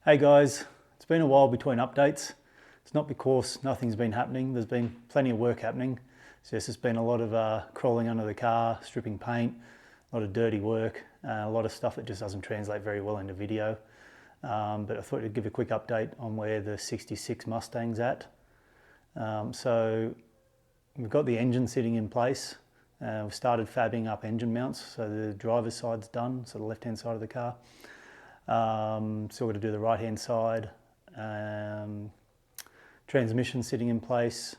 Hey guys, it's been a while between updates. It's not because nothing's been happening, there's been plenty of work happening. It's just there's been a lot of crawling under the car, stripping paint, a lot of dirty work, a lot of stuff that just doesn't translate very well into video. But I thought I'd give a quick update on where the 66 Mustang's at. So we've got the engine sitting in place. We've started fabbing up engine mounts, so the driver's side's done, so the left-hand side of the car. So we're going to do the right-hand side. Transmission sitting in place.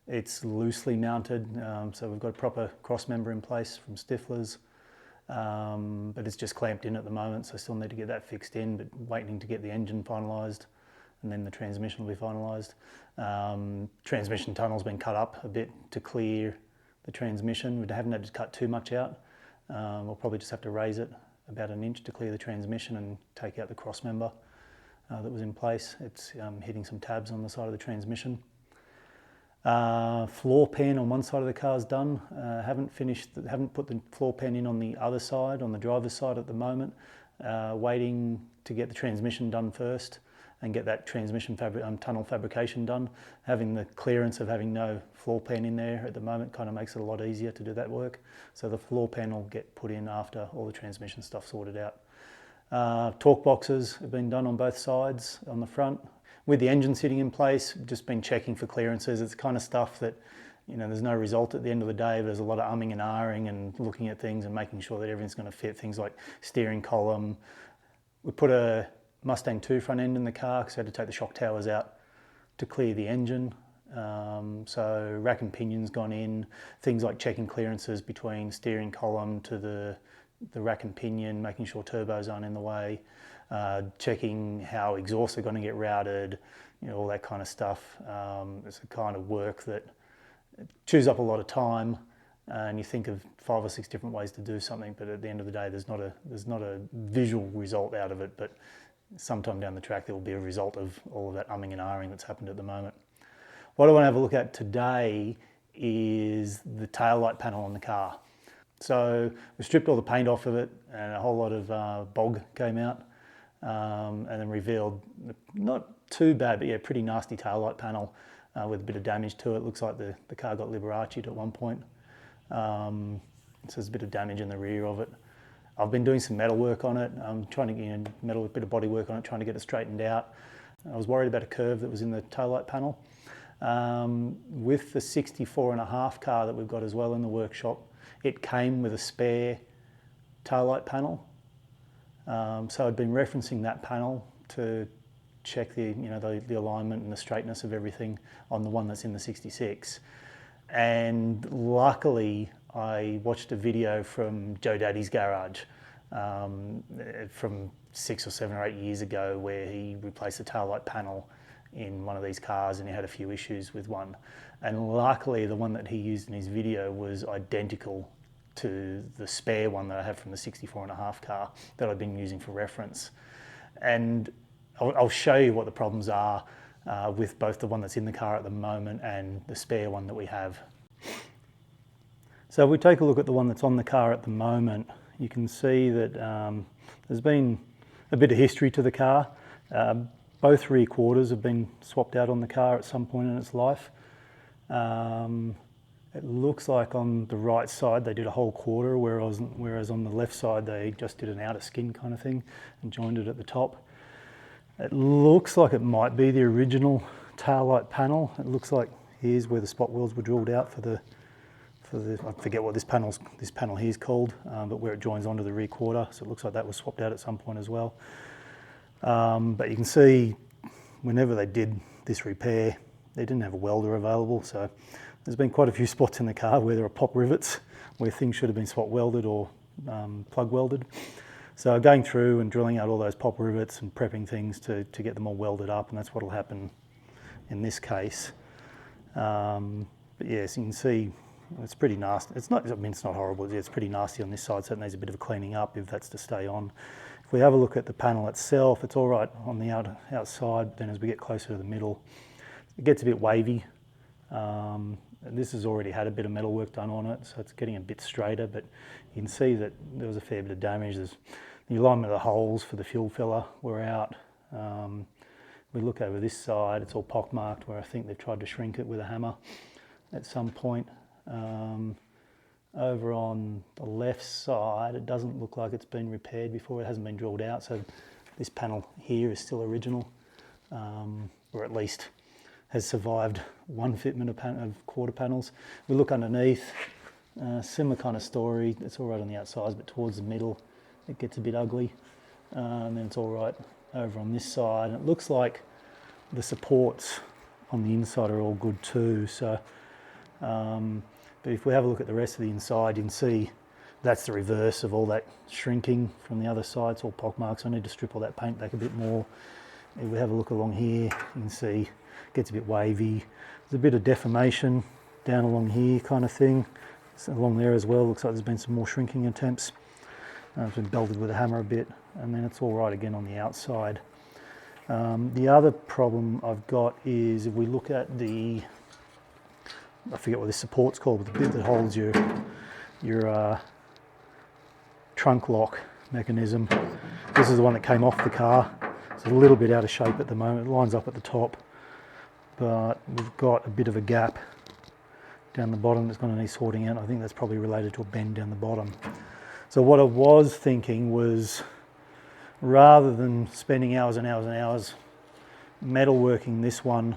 It's loosely mounted, so we've got a proper cross member in place from Stifler's, but it's just clamped in at the moment, so I still need to get that fixed in, but waiting to get the engine finalised, and then the transmission will be finalised. Transmission tunnel's been cut up a bit to clear the transmission. We haven't had to cut too much out. We'll probably just have to raise it about an inch to clear the transmission and take out the cross member that was in place. It's hitting some tabs on the side of the transmission. Floor pan on one side of the car's done. Haven't put the floor pan in on the other side, on the driver's side at the moment. Waiting to get the transmission done first and get that transmission tunnel fabrication done. Having the clearance of having no floor pan in there at the moment kind of makes it a lot easier to do that work. So the floor pan will get put in after all the transmission stuff sorted out. Torque boxes have been done on both sides on the front. With the engine sitting in place, just been checking for clearances. It's kind of stuff that, you know, there's no result at the end of the day. There's a lot of umming and ahhing and looking at things and making sure that everything's going to fit. Things like steering column. We put a Mustang 2 front end in the car because I had to take the shock towers out to clear the engine. So rack and pinion's gone in. Things like checking clearances between steering column to the rack and pinion, making sure turbos aren't in the way, checking how exhausts are going to get routed, you know, all that kind of stuff. It's the kind of work that chews up a lot of time, and you think of 5 or 6 different ways to do something, but at the end of the day there's not a visual result out of it, but sometime down the track there will be a result of all of that umming and ahhing that's happened at the moment. What I want to have a look at today is the tail light panel on the car. So we stripped all the paint off of it and a whole lot of bog came out, and then revealed not too bad, but yeah, pretty nasty tail light panel with a bit of damage to it. Looks like the car got Liberace'd at one point. So there's a bit of damage in the rear of it. I've been doing some metal work on it. I'm trying to, a bit of body work on it, trying to get it straightened out. I was worried about a curve that was in the taillight panel. With the 64.5 car that we've got as well in the workshop, it came with a spare taillight panel. So I'd been referencing that panel to check the alignment and the straightness of everything on the one that's in the 66. And luckily, I watched a video from Joe Daddy's garage from 6 or 7 or 8 years ago where he replaced the taillight panel in one of these cars and he had a few issues with one. And luckily the one that he used in his video was identical to the spare one that I have from the 64.5 car that I've been using for reference. And I'll show you what the problems are with both the one that's in the car at the moment and the spare one that we have. So if we take a look at the one that's on the car at the moment, you can see that there's been a bit of history to the car. Both rear quarters have been swapped out on the car at some point in its life. It looks like on the right side they did a whole quarter, whereas on the left side they just did an outer skin kind of thing and joined it at the top. It looks like it might be the original taillight panel. It looks like here's where the spot welds were drilled out for the I forget what this panel here is called, but where it joins onto the rear quarter. So it looks like that was swapped out at some point as well. But you can see whenever they did this repair, they didn't have a welder available. So there's been quite a few spots in the car where there are pop rivets where things should have been spot welded or plug welded. So going through and drilling out all those pop rivets and prepping things to get them all welded up, and that's what will happen in this case. But yes, you can see it's pretty nasty. It's not horrible. It's pretty nasty on this side, so it needs a bit of a cleaning up if that's to stay on. If we have a look at the panel itself, it's all right on the outside, but then as we get closer to the middle, it gets a bit wavy. This has already had a bit of metal work done on it, so it's getting a bit straighter, but you can see that there was a fair bit of damage. The alignment of the holes for the fuel filler were out. We look over this side, it's all pockmarked where I think they've tried to shrink it with a hammer at some point. Over on the left side, it doesn't look like it's been repaired before. It hasn't been drilled out, so this panel here is still original, or at least has survived one fitment of quarter panels. We look underneath, similar kind of story. It's all right on the outside, but towards the middle it gets a bit ugly. And then it's all right over on this side. And it looks like the supports on the inside are all good too. So, but if we have a look at the rest of the inside, you can see that's the reverse of all that shrinking from the other side. It's all pockmarks. I need to strip all that paint back a bit more. If we have a look along here, you can see it gets a bit wavy. There's a bit of deformation down along here kind of thing. So along there as well, looks like there's been some more shrinking attempts. It's been belted with a hammer a bit, and then it's all right again on the outside. The other problem I've got is if we look at the, I forget what this support's called, but the bit that holds your trunk lock mechanism. This is the one that came off the car. It's a little bit out of shape at the moment. It lines up at the top, but we've got a bit of a gap down the bottom that's going to need sorting out. I think that's probably related to a bend down the bottom. So what I was thinking was, rather than spending hours and hours and hours metalworking this one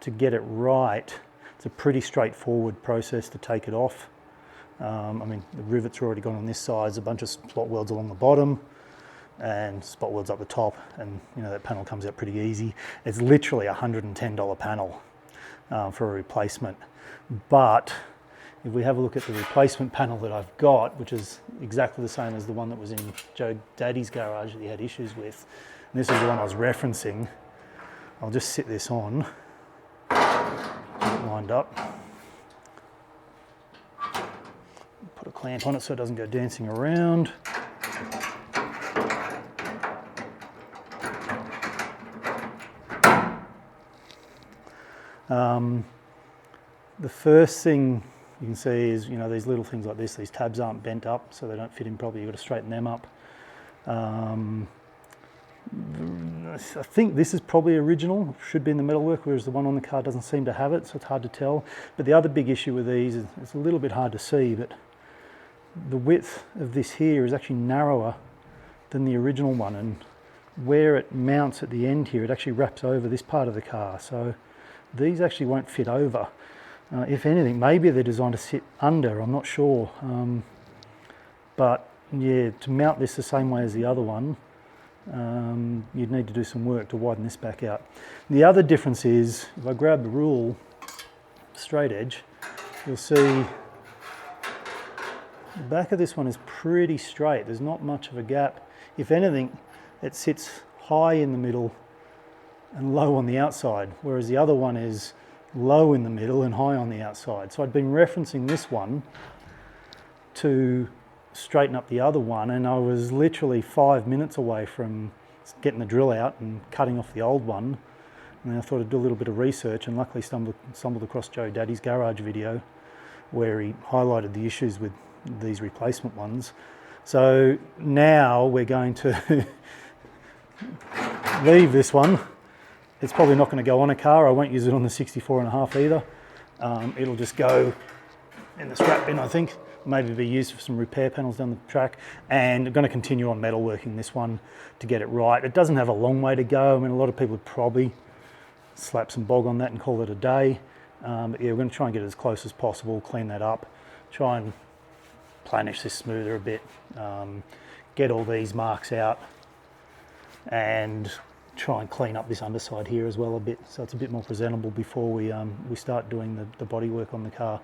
to get it right, it's a pretty straightforward process to take it off. I mean, the rivets are already gone on this side. There's a bunch of spot welds along the bottom and spot welds up the top, and you know that panel comes out pretty easy. It's literally a $110 panel for a replacement. But if we have a look at the replacement panel that I've got, which is exactly the same as the one that was in Joe Daddy's garage that he had issues with, and this is the one I was referencing, I'll just sit this on, lined up, put a clamp on it so it doesn't go dancing around. The first thing you can see is, you know, these little things like this, these tabs aren't bent up, so they don't fit in properly. You've got to straighten them up. I think this is probably original, should be in the metalwork, whereas the one on the car doesn't seem to have it, so it's hard to tell. But the other big issue with these is it's a little bit hard to see, but the width of this here is actually narrower than the original one, and where it mounts at the end here, it actually wraps over this part of the car. So these actually won't fit over. If anything, maybe they're designed to sit under, I'm not sure. But yeah, to mount this the same way as the other one, you'd need to do some work to widen this back out. The other difference is, if I grab the rule, straight edge, you'll see the back of this one is pretty straight. There's not much of a gap. If anything, it sits high in the middle and low on the outside, whereas the other one is low in the middle and high on the outside. So I'd been referencing this one to straighten up the other one, and I was literally 5 minutes away from getting the drill out and cutting off the old one. And then I thought I'd do a little bit of research, and luckily stumbled across Joe Daddy's garage video where he highlighted the issues with these replacement ones. So now we're going to leave this one. It's probably not going to go on a car. I won't use it on the 64.5 either. It'll just go in the scrap bin, I think. Maybe be used for some repair panels down the track. And I'm going to continue on metalworking this one to get it right. It doesn't have a long way to go. I mean, a lot of people would probably slap some bog on that and call it a day. But yeah, we're going to try and get it as close as possible, clean that up, try and planish this smoother a bit, get all these marks out, and try and clean up this underside here as well a bit, so it's a bit more presentable before we start doing the body work on the car.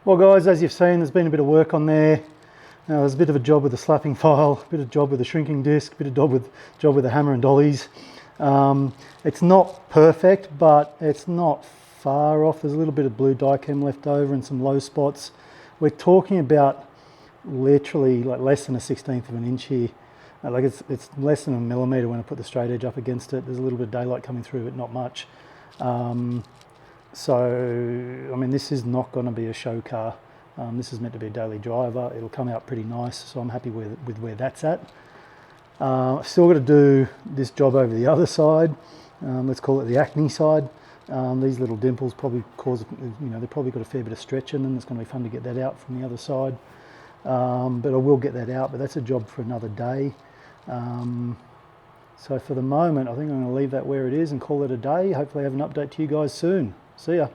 Well guys, as you've seen, there's been a bit of work on there. Now, there's a bit of a job with the slapping file, a bit of job with the shrinking disc, a bit of job with the hammer and dollies. It's not perfect, but it's not far off. There's a little bit of blue die-chem left over and some low spots. We're talking about literally like less than a 1/16 of an inch here. Like it's less than a millimetre when I put the straight edge up against it. There's a little bit of daylight coming through, but not much. So, I mean, this is not going to be a show car. This is meant to be a daily driver. It'll come out pretty nice, so I'm happy with where that's at. I've still got to do this job over the other side. Let's call it the acne side. These little dimples probably cause, they've probably got a fair bit of stretch in them. It's going to be fun to get that out from the other side. But I will get that out, but that's a job for another day. So for the moment, I think I'm going to leave that where it is and call it a day. Hopefully I have an update to you guys soon. See ya.